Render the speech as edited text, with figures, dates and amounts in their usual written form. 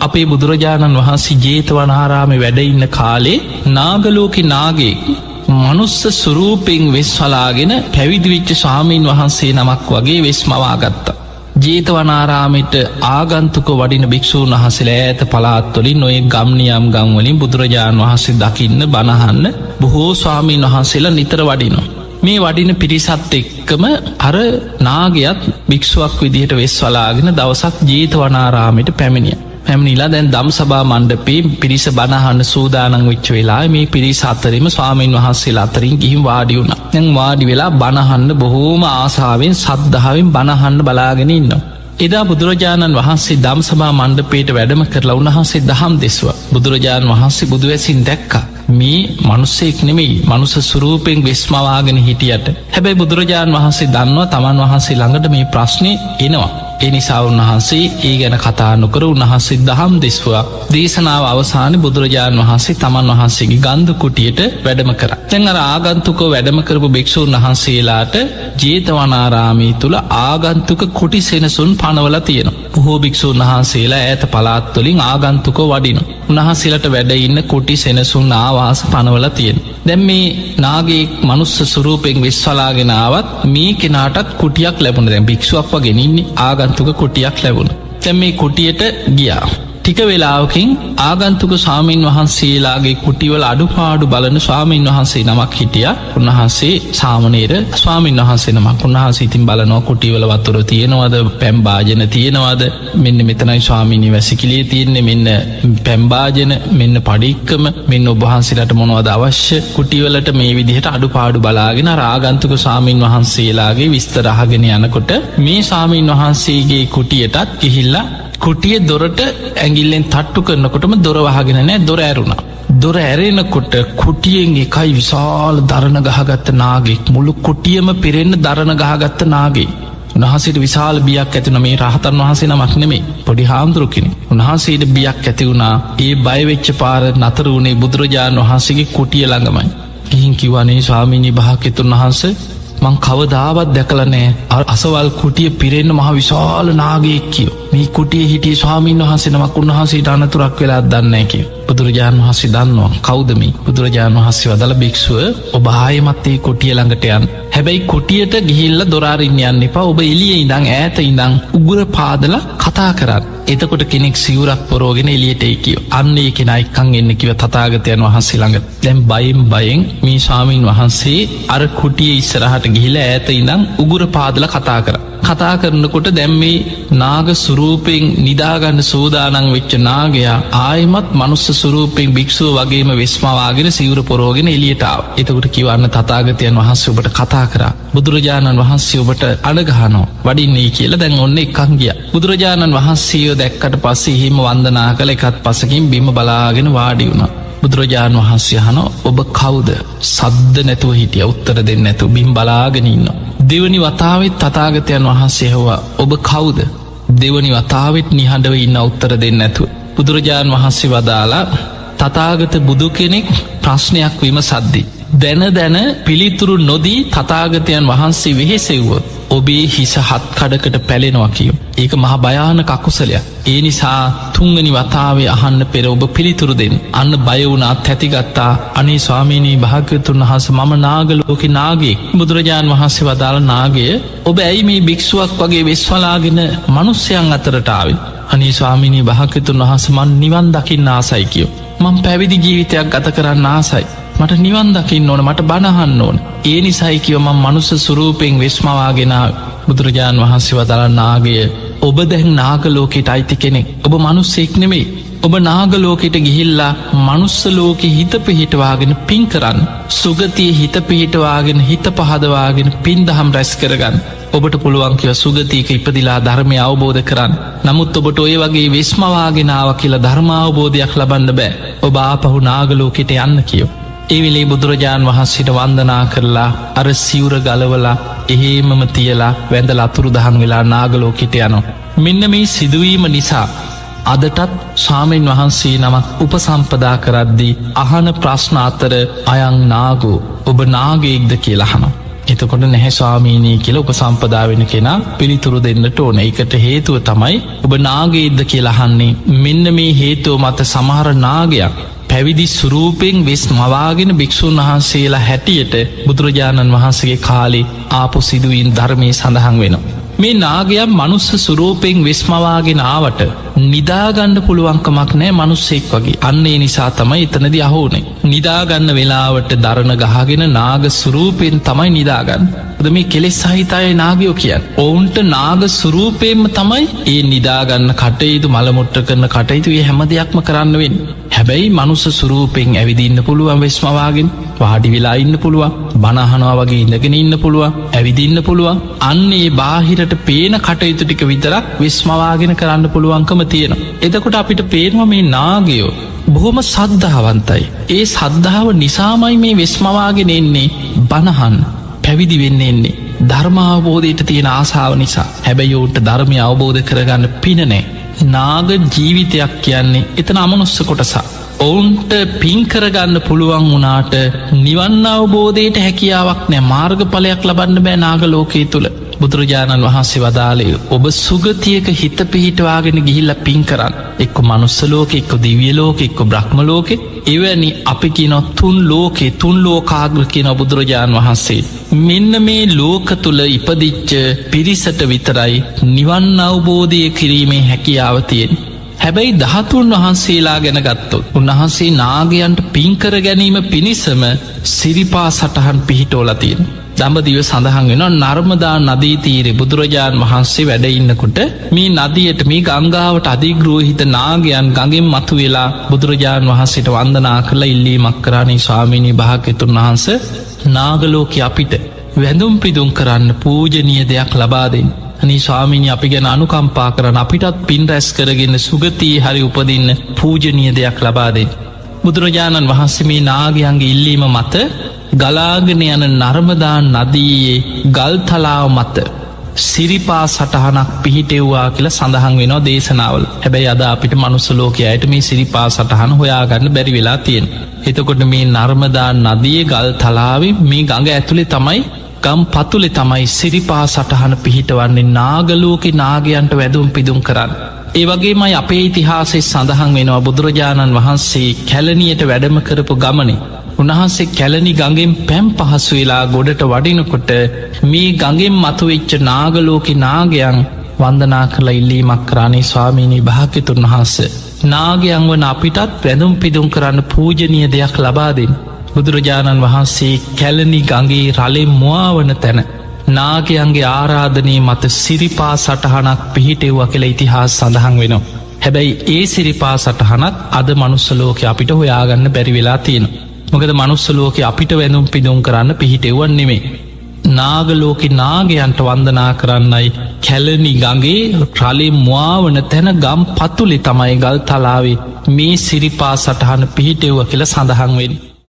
අපේ බුදුරජාණන් වහන්සේ ජේතවනාරාමේ වැඩ ඉන්න කාලේ නාගලෝකෙ නාගේ මනුස්ස සුරූපෙන් වෙස්වලාගෙන පැවිදිවිච්ච ස්වාමීන් වහන්සේ නමක් වගේ වෙස්මවාගත්තා. ජේතවනාරාමෙට ආගන්තුක වඩින භික්‍ෂූන් වහසලා ඇත පලාත්වලින් නොය ගම්නියම් ගම්වලින් බුදුරජාණන් වහන්සේ දකින්න බණහන්න බොහෝ ස්වාමීන් වහන්සේලා නිතර වඩිනවා. මේ වඩින පිරිසත් එක්කම අර නාගයත් භික්ෂුවක් විදිහට වෙස්වලාගෙන දවසක් ජේතවනාරාමයට පැමිණිලා දැන් දම් සභා මණ්ඩපේ පිරිස බණහන්න සූදානං වෙච්ච වෙලා මේ පිරිස අතරෙම ස්වාමීන් වහන්සේලා අතරින් ගිහින් වාඩි වුණා. දැන් වාඩි වෙලා බණහන්න බොහෝම ආසාවෙන් සද්ධාවෙන් බණහන්න බලාගෙන ඉන්නවා. එදා බුදුරජාණන් වහන්සේ දම් සභා මණ්ඩපේට වැඩම කරලා උන්වහන්සේ දහම් දෙස්වා. බුදුරජාණන් වහන්සේ බුදුවැසින් දැක්කා මේ මනුස්සෙක් නෙමෙයි මනුස සුරූපෙන් වෙස්මවාගෙන හිටියට. හැබැයි බුදුරජාණන් වහන්සේ දන්නවා තමන් වහන්සේ ළඟට මේ ප්‍රශ්නය එනවා. එනිසා උන්වහන්සේ ඒ ගැන කතා නොකර උන්වහන්සේ දහම් දෙස්වා. දේශනාව අවසාන බුදුරජාණන් වහන්සේ තමන් වහන්සේගේ ගන්ධ කුටියට වැඩම කර. තැන් අර ආගන්තුකෝ වැඩම කරපු භික්‍ෂූන් වහන්සේලාට ජේතවනාරාමී තුළ ආගන්තුක කුටි සෙනසුන් පනවල තියෙන. බොහෝ භික්‍ෂූන් වහන්සේලා ඇත පලාත්තුලින් ආගන්තුකෝ වඩින. උන්වහන්සේලට වැඩ ඉන්න කුටි සෙනසුන් ආවාස පනවල තියෙන. දැම් මේ නාගේ මනුස්ස සුරූපෙන් විශ්වලාගෙනාවත් මේ කෙනාටත් කුටියක් ලැබුණ දැන් භික්ෂුවක් වගෙනන්නේ ආගන්තුක කුටියක් ලැබුණ. තැම් මේ කුටියට ගියා. ටික වෙලාවකින් ආගන්තුක ස්වාමීන් වහන්සේලාගේ කුටිවල අඩුපාඩු බලන ස්වාමීන් වහන්සේ නමක් හිටිය. උන්වහන්සේ සාමනේර ස්වාමීන් වහන්සේ නමක් උන්වහන්සේ ඉතින් බලනවා කුටිවල වතුර තියෙනවද පැම්භාජන තියෙනවද මෙන්න මෙතනයි ස්වාමීනී වැසිකිලේ තියෙන්නේ මෙන්න පැම්භාජන මෙන්න පඩික්කම මෙන්න ඔබහන්සේලට මොනවද අවශ්‍ය කුටිවලට මේ විදිහට අඩුපාඩු බලාගෙන ආගන්තුක ස්වාමීන් වහන්සේලාගේ විස්තර අහගෙන යනකොට මේ ස්වාමීන් වහන්සේගේ කුටියටත් ගිහිල්ලා කුටිය දොරට ඇගිල්ලෙන් තට්ටු කරනකොටම දොරවහගෙන නෑ දොර ඇරුණා. දොර ඇරෙනකොට කුටියෙන් එකයි විශාල දරණ ගහගත්ත නාගෙක් මුළු කුටියම පිරෙන්න දරණ ගහගත්ත නාගේ. උන්වහන්සේට විශාල බියක් ඇතිවුණ මේ රහතන් වහන්සේ නමක් නෙමේ පොඩි හාමුදුරුවකිනි. උන්වහන්සේට බියක් ඇති වුණා ඒ බයවෙච්ච පාර නතර වුණේ බුදුරජාණන් වහන්සේගේ කුටිය ළඟමයි. ගිහින් කිව්වනේ ස්වාමීනී භාග්‍යවතුන් වහන්සේ මං කවදාවත් දැකලනෑ අසවල් කුටිය පිරෙන්න්න මහ විශාල නාගයෙක් කියෝ. මේ කුටිය හිටිය ස්වාමීන් වහන්සේ නමක් උන්වහන්සේට අනතුරක් වෙලා දන්නෑ කිය. බුදුරජාණන් වහන්සේ දන්නවා කෞදමි බුදුරජාණන් වහන්සේ වදල භික්ෂුව ඔබ ආයමත්තේ කොටිය ළඟට යන්. හැබැයි කොටියට ගිහිල්ල දොරාරින් යන්න එපා ඔබ එලිය ඉඳං ඈත ඉඳං උගුර පාදල කතා කරන්න. එතකොට කෙනෙක් සිවුරක් පොරෝගෙන එලියට කියෝ. අන්න ඒ කෙන එක්කං එන්න කිව තතාගතයන් වහන්සේ ළඟ දැම් බයෙන් මේ ස්වාමීන් වහන්සේ අර කුටිය ඉස්සරහට ගිහිල ඈත ඉඳං උගුර පාදල කතා කර. කතා කරනකොට දැම්මේ නාග සුරූපෙන් නිදාගන්න සූදානං වෙච්ච නාගයා ආයමත් මනුස්ස සුරූපෙන් භික්ෂුව වගේම වෙස්මවාගෙන සිවුර පොරෝගෙන එලියටාව. එතකොට කිවන්න තතාගතයන් වහන්සේ ඔබට කතා කරා. බුදුරජාණන් වහන්සේ ඔබට අඩගහනෝ වඩින්නේ කියලා දැන් ඔන්න එකක් ගිය. බුදුරජාණන් වහන්සේෝ දැක්කට පස්සේ හිම වන්දනා කළ එකත් පසකින් බිම බලාගෙන වාඩි වුණා. බුදුරජාණන් වහන්සේ හන ඔබ කවුද සද්ද නැතුව හිටිය උත්තර දෙන්න ඇතු බිම් බලාගෙන ඉන්න. දෙවනි වතාවත් තතාගතයන් වහන්සේ හවා ඔබ කවුද දෙවනි වතාවත් නිහඬව ඉන්න උත්තර දෙන්න ඇතු. බුදුරජාණන් වහන්සේ වදාලා තතාගත බුදු කෙනෙක් ප්‍රශ්නයක් වීම සද්දි. දැන පිළිතුරු නොදී තතාගතයන් වහන්සේ වෙහෙසෙව්වොත් ඔබේ හිස හත් කඩකට පැලෙනවා කියෝ. ඒක මහ භයාන කකුසලයක්. ඒ නිසා තුන්ගනි වතාවේ අහන්න පෙර ඔබ පිළිතුරු දෙන්න. අන්න බයවුණත් ඇතිගත්තා අනේ ස්වාමීනී භාග්‍යවතුන් වහන්ස මම නාගලෝක නාගේ. බුදුරජාණන් වහන්සේ වදාළ නාගය ඔබ ඇයි මේ භික්ෂුවක් වගේ වෙස්වලාගෙන මනුස්්‍යයන් අතරටාවෙන්. අනේ ස්වාමිනී භාග්‍යවතුන් වහස මන් නිවන් දකින්න ආසයි කියෝ. මං පැවිදි ජීවිතයක් ගත කරන්න ආසයි. මට නිවන් දකින්න ඕන මට බණහන්න ඕන. ඒ නිසයි කියව මං මනුස්ස සුරූපෙන් වෙස්මවාගෙනාව. බුදුරජාණන් වහන්සේ වදල නාගය ඔබ දැන් නාගලෝකෙට අයිති කෙනෙක් ඔබ මනුස්සෙක් නෙමෙයි. ඔබ නාගලෝකෙට ගිහිල්ලා මනුස්සලෝක හිත පිහිටවාගෙන පින් කරන්න. සුගතිය හිත පිහිටවාගෙන හිත පහදවාගෙන පින් දහම් රැස් කරගන්න. ඔබට පුළුවන්කිව සුගතියක ඉපදිලා ධර්මය අවබෝධ කරන්න. නමුත් ඔබට ඔය වගේ වෙස්මවාගෙනාව කියලා ධර්මාවබෝධයක් ලබන්න බෑ. ඔබ ආපහු නාගලෝකෙට යන්න කියෝ. ඒවිලේ බුදුරජාණන් වහන්සේට වන්දනා කරලා අර සිවුර ගලවලා එහෙමම තියලා වැඳ අතුරු දහන් වෙලා නාගලෝකෙට යනවා. මෙන්න මේ සිදුවීම නිසා අදටත් ස්වාමීන් වහන්සේ නමක් උපසම්පදා කරද්දී අහන ප්‍රශ්න අතර අයං නාගෝ ඔබ නාගයෙක්ද කියලහනවා. එතකොට නැහැ ස්වාමීනී කියලා උපසම්පදා වෙන කෙනා පිළිතුරු දෙන්නට ඕන. ඒකට හේතුව තමයි ඔබ නාගයේද්ද කියලා අහන්නේ. මෙන්න මේ හේතුව මත සමහර නාගයක් පැවිදි සුරූපෙන් වෙස් මවාගෙන භික්‍ෂූන් වහන්සේලා හැටියට බුදුරජාණන් වහන්සේගේ කාලේ ආපු සිදුවීන් ධර්මය සඳහන් වෙනවා. මේ නාගයක් මනුස්ස සුරූපෙන් වෙස් මවාගෙන ආවට නිදාගන්න පුළුවන්කමක් නෑ මනුස්සෙක් වගේ. අන්න ඒ නිසා තමයි එතනදි අහෝනේ. නිදාගන්න වෙලාවට දරණ ගහගෙන නාග සුරූපයෙන් තමයි නිදාගන්න. ද මේ කෙලෙස් සහිතය නාගයෝ කියන්න. ඔවුන්ට නාග සුරූපයෙන්ම තමයි ඒ නිදාගන්න කටයුතු මළමුට්ට කරන කටයුතු ඒ හැම දෙයක්ම කරන්න වෙන්න. හැබැයි මනුස්ස සුරූපයෙන් ඇවිදින්න පුළුවන් වෙස්මවාගෙන් වාඩි වෙලා ඉන්න පුළුවන්, බණහනවා වගේ ඉඳගෙන ඉන්න පුළුවන්, ඇවිදින්න පුළුවන්. අන්නේ බාහිරට පේන කටයුතු ටික විතරක් වෙස්මවාගෙන කරන්න පුළුවන්කම තියෙනවා. එතකොට අපිට පේනවා මේ නාගයෝ බොහොම සද්ධාවන්තයි. ඒ සද්ධාව නිසාමයි මේ වෙස්මවාගෙන එන්නේ බණහන් පැවිදි වෙන්න එන්නේ. ධර්මාවබෝධයට තියෙන ආසාාව නිසා. හැබැයි ඔවුන්ට ධර්මය අවබෝධ කරගන්න පින නෑ. නාග ජීවිතයක් කියන්නේ එතන අමනුස්ස කොටසා. ඔවුන්ට පින්කරගන්න පුළුවන් වුණාට නිවන් අවබෝධයට හැකියාවක් නෑ. මාර්ග පලයක් ලබන්න බෑ නාග ලෝකයේ තුළ. බුදුරජාණන් වහන්සේ වදාලේ ඔබ සුගතියක හිත පිහිටවාගෙන ගිහිල්ල පින් කරන්න. එක්ක මනුස්සලෝක එක්ක දිවියලෝක එක්ක බ්‍රහ්මලෝකෙ එවැනි අපි කියන තුන් ලෝකේ තුන් ලෝකාග්‍ර කියන බුදුරජාණන් වහන්සේ. මෙන්න මේ ලෝක තුළ ඉපදිච්ච පිරිසට විතරයි නිවන් අවබෝධය කිරීමේ හැකියාව තියෙන. හැබැයි ධාතුන් වහන්සේලා ගැන ගත්තොත් උන්වහන්සේ නාගයන්ට පින්කර ගැනීම පිණිසම සිරිපා සටහන් පිහිටෝලා තියෙන. දඹදිව සඳහන් වෙන නර්මදා නදී තීරෙ බුදුරජාණන් වහන්සේ වැඩඉන්නකොට මේ නදියට මේ ගංගාවට අධිග්‍රෝහිත නාගයන් ගඟෙන් මතු වෙලා බුදුරජාණන් වහන්සේට වන්දනා කරලා ඉල්ලීමක් කරානේ ස්වාමීනී භාග්‍යතුන් වහන්ස නාගලෝක අපිට වැඳුම් පිදුම් කරන්න පූජනීය දෙයක් ලබාදෙන්. අනි ස්වාමීනි අපි ගැන අනුකම්පා කරන අපිටත් පින් රැස් කරගෙන සුගතී හරි උපදින්න පූජනීය දෙයක් ලබාදෙන්. බුදුරජාණන් වහන්සේ මේ නාගයන්ගේ ඉල්ලීම මත ගලාගෙන යන නර්මදා නදීයේ ගල්තලාව මත සිරිපා සටහනක් පිහිටෙව්වා කියලා සඳහන් වෙනවා දේශනාවල. හැබැයි අද අපිට මනුස්සලෝකයට මේ සිරිපා සටහන හොයාගන්න බැරි වෙලා තියෙන. එතකොට මේ නර්මදා නදියේ ගල් තලාවේ මේ ගඟ ඇතුළේ තමයි ගම් පතුලේ තමයි සිරිපා සටහන පිහිටවන්නේ නාගලෝකෙ නාගයන්ට වැදුම් පිදුම් කරන්න. ඒ වගේමයි අපේ ඉතිහාසෙ සඳහන් වෙනවා බුදුරජාණන් වහන්සේ කැලනියට වැඩම කරපු ගමනේ. උන්වහන්සේ කැලනි ගඟෙන් පැම් පහසු වෙලා ගොඩට වඩිනකොට මේ ගඟෙන් මතුවෙච්ච නාගලෝකෙ නාගයන් වන්දනා කරලා ඉල්ලීමක් කරානේ ස්වාමීනී භාග්‍යතුන් වහන්ස. නාගයන් වන අපිටත් වැදුම් පිදුම් කරන්න පූජනීය දෙයක් ලබාදෙන්. බුදුරජාණන් වහන්සේ කැලනි ගඟේ රලෙන් මුවාවන තැන නාගයන්ගේ ආරාධනය මත සිරිපා සටහනක් පිහිටෙව්ව කියලා ඉතිහාස සඳහන් වෙනවා. හැබැයි ඒ සිරිපා සටහනත් අද මනුස්සලෝක අපිට හොයාගන්න බැරි වෙලා තියෙන. මොකද මනුස්සලෝක අපිට වැඳුම් පිදුම් කරන්න පිහිටෙව්වන් නෙමේ. නාගලෝකෙ නාගයන්ට වන්දනා කරන්නයි කැලනි ගගේ රලේ මුවාවන තැන ගම් පතුලෙ තමයි ගල් තලාවේ මේ සිරිපා සටහන පිහිටෙව්ව කියලා සඳහන් වෙන්.